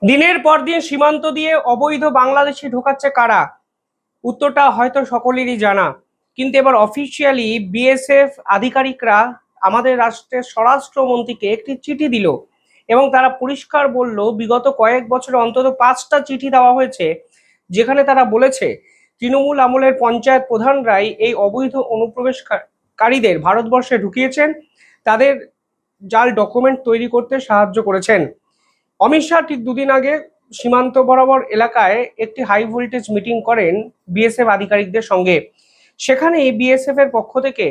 দিনের পর দিন সীমান্ত দিয়ে অবৈধ বাংলাদেশি ঢোকাচ্ছে কারা? উত্তরটা হয়তো সকলেরই জানা, কিন্তু এবার অফিসিয়ালি বিএসএফ আধিকারিকরা আমাদের রাষ্ট্রের স্বরাষ্ট্রমন্ত্রীকে একটি চিঠি দিল এবং তারা পরিষ্কার বলল বিগত কয়েক বছরে অন্তত 5টা চিঠি দেওয়া হয়েছে, যেখানে তারা বলেছে তৃণমূল আমলের পঞ্চায়েত প্রধানরাই এই অবৈধ অনুপ্রবেশকারীদের ভারতবর্ষে ঢুকিয়েছেন, তাদের জাল ডকুমেন্ট তৈরি করতে সাহায্য করেছেন। অমিত শাহ ঠিক দুদিন আগে সীমান্ত বরাবর এলাকায় একটি হাই ভোল্টেজ মিটিং করেন বিএসএফ আধিকারিকদের সঙ্গে। সেখানেই বিএসএফ এর পক্ষ থেকে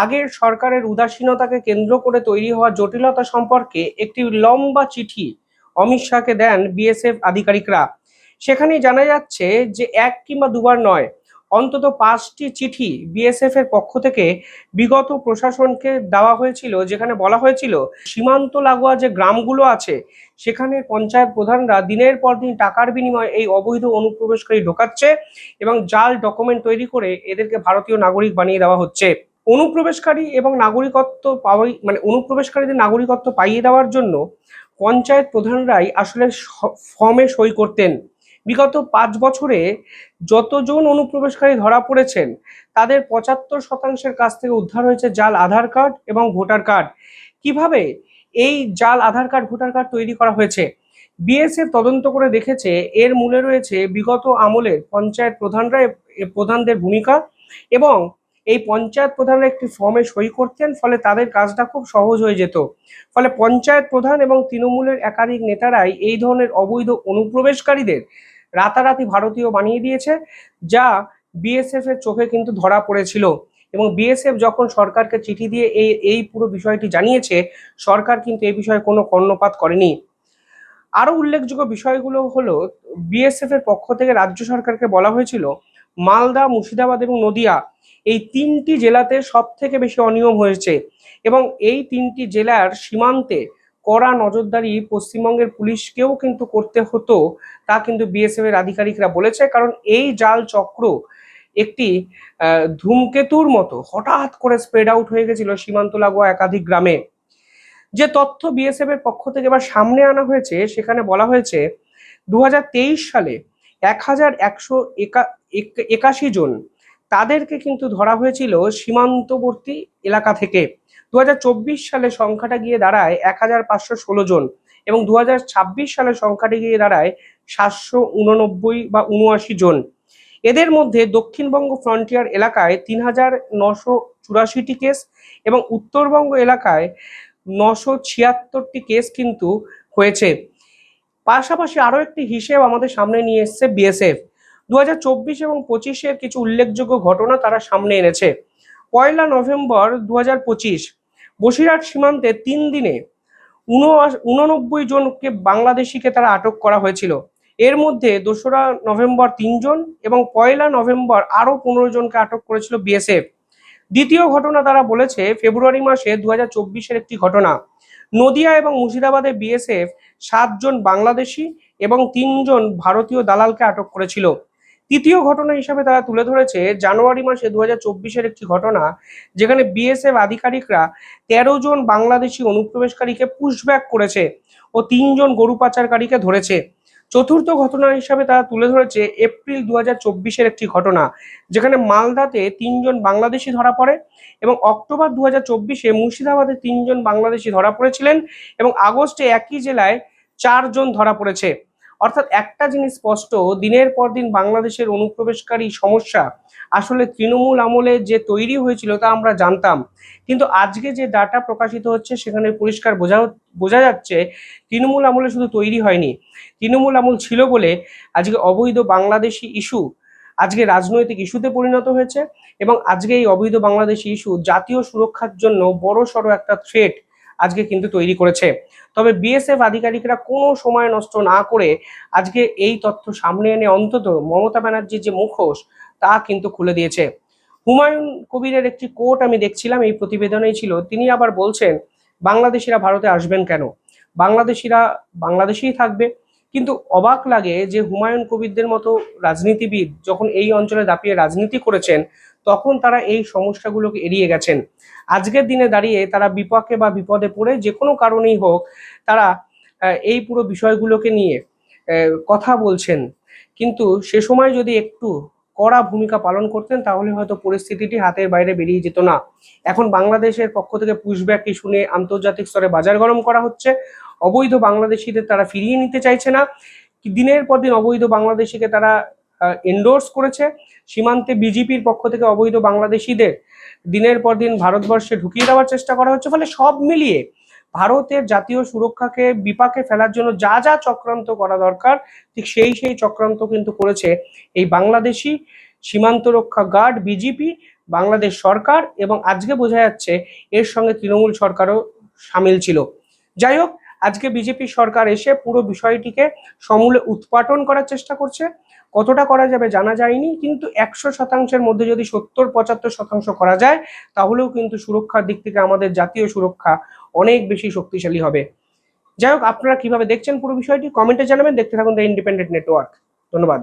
আগের সরকারের উদাসীনতাকে কেন্দ্র করে তৈরি হওয়া জটিলতা সম্পর্কে একটি লম্বা চিঠি অমিত শাহকে দেন বিএসএফ আধিকারিকরা। সেখানেই জানা যাচ্ছে যে এক কিংবা দুবার নয়, অন্তত 5টি চিঠি বিএসএফ এর পক্ষ থেকে বিগত প্রশাসনকে দেওয়া হয়েছিল, যেখানে বলা হয়েছিল সীমান্ত লাগোয়া যে গ্রামগুলো আছে সেখানে পঞ্চায়েত প্রধানরা দিনের পর দিন টাকার বিনিময়ে এই অবৈধ অনুপ্রবেশকারী ঢোকাচ্ছে এবং জাল ডকুমেন্ট তৈরি করে এদেরকে ভারতীয় নাগরিক বানিয়ে দেওয়া হচ্ছে। অনুপ্রবেশকারী এবং নাগরিকত্ব পাওয়াই অনুপ্রবেশকারীদের নাগরিকত্ব পাইয়ে দেওয়ার জন্য পঞ্চায়েত প্রধানরাই আসলে ফর্মে সই করতেন। বিগত 5 বছরে যতজন অনুপ্রবেশকারী ধরা পড়েছেন তাদের 75% কাছ থেকে উদ্ধার হয়েছে জাল আধার কার্ড এবং ভোটার কার্ড। কিভাবে এই জাল আধার কার্ড ভোটার কার্ড তৈরি করা হয়েছে, বিএসএফ তদন্ত করে দেখেছে এর মূলে রয়েছে বিগত আমলের পঞ্চায়েত প্রধানদের ভূমিকা, এবং এই পঞ্চায়েত প্রধানরা একটি ফর্মে সই করতেন, ফলে তাদের কাজটা খুব সহজ হয়ে যেত। ফলে পঞ্চায়েত প্রধান এবং তৃণমূলের একাধিক নেতারাই এই ধরনের অবৈধ অনুপ্রবেশকারীদের রাতারাতি ভারতীয় বানিয়ে দিয়েছে, যা বিএসএফ এর চোখে কিন্তু ধরা পড়েছিল। এবং বিএসএফ যখন সরকারকে চিঠি দিয়ে এই পুরো বিষয়টি জানিয়েছে, সরকার কিন্তু এই বিষয়ে কোনো কর্ণপাত করেনি। আরো উল্লেখযোগ্য বিষয়গুলো হলো, বিএসএফ এর পক্ষ থেকে রাজ্য সরকারকে বলা হয়েছিল মালদা, মুর্শিদাবাদ এবং নদিয়া এই 3টি জেলাতে সব থেকে বেশি অনিয়ম হয়েছে, এবং এই 3টি জেলার সীমান্তে কড়া নজরদারি পশ্চিমবঙ্গের পুলিশকেও কিন্তু করতে হতো, তা কিন্তু বিএসএফ এর আধিকারিকরা বলেছে। কারণ এই জাল চক্র একটি ধূমকেতুর মতো হঠাৎ করে স্প্রেড আউট হয়ে গেছিল সীমান্ত লাগোয়া একাধিক গ্রামে। যে তথ্য বিএসএফ এর পক্ষ থেকে এবার সামনে আনা হয়েছে, সেখানে বলা হয়েছে 2023 সালে 1181 জন তাদেরকে কিন্তু ধরা হয়েছিল সীমান্তবর্তী এলাকা থেকে। 2024 সালে সংখ্যাটা গিয়ে দাঁড়ায় 1516 জন, এবং 2026 সালে সংখ্যাটি গিয়ে দাঁড়ায় 789 বা 79 জন। এদের মধ্যে দক্ষিণবঙ্গ ফ্রন্টিয়ার এলাকায় 3984টি কেস এবং উত্তরবঙ্গ এলাকায় 976টি কেস কিন্তু হয়েছে। পাশাপাশি আরো একটি হিসেব আমাদের সামনে নিয়ে এসছে বিএসএফ। 2024 এবং 25-এর কিছু উল্লেখযোগ্য ঘটনা তারা সামনে এনেছে। 1 নভেম্বর 2025 বসিরহাট সীমান্তে 3 দিনে 89 জনকে বাংলাদেশিকে তারা আটক করা হয়েছিল। এর মধ্যে 2রা নভেম্বর 3 জন এবং 1 নভেম্বর আরো 15 জনকে আটক করেছিল বিএসএফ। দ্বিতীয় ঘটনা তারা বলেছে ফেব্রুয়ারি মাসে 2024-এর একটি ঘটনা। নদিয়া এবং মুর্শিদাবাদে বিএসএফ 7 জন বাংলাদেশি এবং 3 জন ভারতীয় দালালকে আটক করেছিল। তৃতীয় ঘটনা হিসাবে তারা তুলে ধরেছে জানুয়ারি মাসে 2024-এর একটি ঘটনা, যেখানে বিএসএফ আধিকারিকরা 13 জন বাংলাদেশি অনুপ্রবেশকারীকে পুশব্যাক করেছে ও 3 জন গরু পাচারকারীকে ধরেছে। চতুর্থ ঘটনা হিসাবে তারা তুলে ধরেছে এপ্রিল 2024-এর একটি ঘটনা, যেখানে মালদাতে 3 জন বাংলাদেশি ধরা পড়ে, এবং অক্টোবর 2024-এ মুর্শিদাবাদে 3 জন বাংলাদেশি ধরা পড়েছিলেন, এবং আগস্টে একই জেলায় 4 জন ধরা পড়েছে। অর্থাৎ একটা জিনিস স্পষ্ট, দিনের পর দিন বাংলাদেশের অনুপ্রবেশকারী সমস্যা আসলে তৃণমূল আমলে যে তৈরি হয়েছিল তা আমরা জানতাম, কিন্তু আজকে যে ডাটা প্রকাশিত হচ্ছে সেখানে পরিষ্কার বোঝা যাচ্ছে তৃণমূল আমলে শুধু তৈরি হয়নি, তৃণমূল আমল ছিল বলে আজকে অবৈধ বাংলাদেশি ইস্যু আজকে রাজনৈতিক ইস্যুতে পরিণত হয়েছে, এবং আজকে এই অবৈধ বাংলাদেশি ইস্যু জাতীয় সুরক্ষার জন্য বড় সড়ো একটা থ্রেট আজকে কিন্তু তৈরি করেছে। তবে বিএসএফ আধিকারিকরা কোনো সময় নষ্ট না করে আজকে এই তথ্য সামনে এনে অন্তত মমতা ব্যানার্জির যে মুখোশ তা কিন্তু খুলে দিয়েছে। হুমায়ুন কবিরের একটি কোট আমি দেখছিলাম, এই প্রতিবেদনেই ছিল। তিনি আবার বলছেন বাংলাদেশিরা ভারতে আসবেন কেন, বাংলাদেশিরা বাংলাদেশেই থাকবে। কিন্তু অবাক লাগে যে হুমায়ুন কবিরদের মতো রাজনীতিবিদ যখন এই অঞ্চলে দাপিয়ে রাজনীতি করেছেন, তখন তারা এই সমস্যাগুলোকে এড়িয়ে গেছেন। আজকের দিনে দাঁড়িয়ে তারা বিপাকে বা বিপদে পড়ে যে কোনো কারণেই হোক, তারা এই পুরো বিষয়গুলোকে নিয়ে কথা বলছেন, কিন্তু সে সময় যদি একটু কড়া ভূমিকা পালন করতেন তাহলে হয়তো পরিস্থিতিটি হাতের বাইরে বেরিয়ে যেত না। এখন বাংলাদেশের পক্ষ থেকে পুশব্যাক ইস্যু আন্তর্জাতিক স্তরে বাজার গরম করা হচ্ছে। অবৈধ বাংলাদেশিদের তারা ফিরিয়ে নিতে চাইছে না, দিনের পর দিন অবৈধ বাংলাদেশিকে তারা এন্ডোর্স করেছে। সীমান্তে বিজেপির পক্ষ থেকে অবৈধ বাংলাদেশিদের দিনের পর দিন ভারতবর্ষে ঢুকিয়ে দেওয়ার চেষ্টা করা হচ্ছে। ফলে সব মিলিয়ে ভারতের জাতীয় সুরক্ষাকে বিপাকে ফেলার জন্য যা যা চক্রান্ত করা দরকার, ঠিক সেই চক্রান্ত কিন্তু করেছে এই বাংলাদেশি সীমান্ত রক্ষা গার্ড, বিজেপি, বাংলাদেশ সরকার, এবং আজকে বোঝা যাচ্ছে এর সঙ্গে তৃণমূল সরকারও সামিল ছিল। যাই হোক, আজকে বিজেপি সরকার এসে পুরো বিষয়টিকে সমূলে উৎপাটন করার চেষ্টা করছে। কতটা করা যাবে জানা যায়নি, কিন্তু 100%-এর মধ্যে যদি 70-75% করা যায় তাহলেও কিন্তু সুরক্ষার দিক থেকে আমাদের জাতীয় সুরক্ষা অনেক বেশি শক্তিশালী হবে। যাই হোক, আপনারা কিভাবে দেখছেন পুরো বিষয়টি কমেন্টে জানাবেন। দেখতে থাকুন দ্য ইন্ডিপেন্ডেন্ট নেটওয়ার্ক। ধন্যবাদ।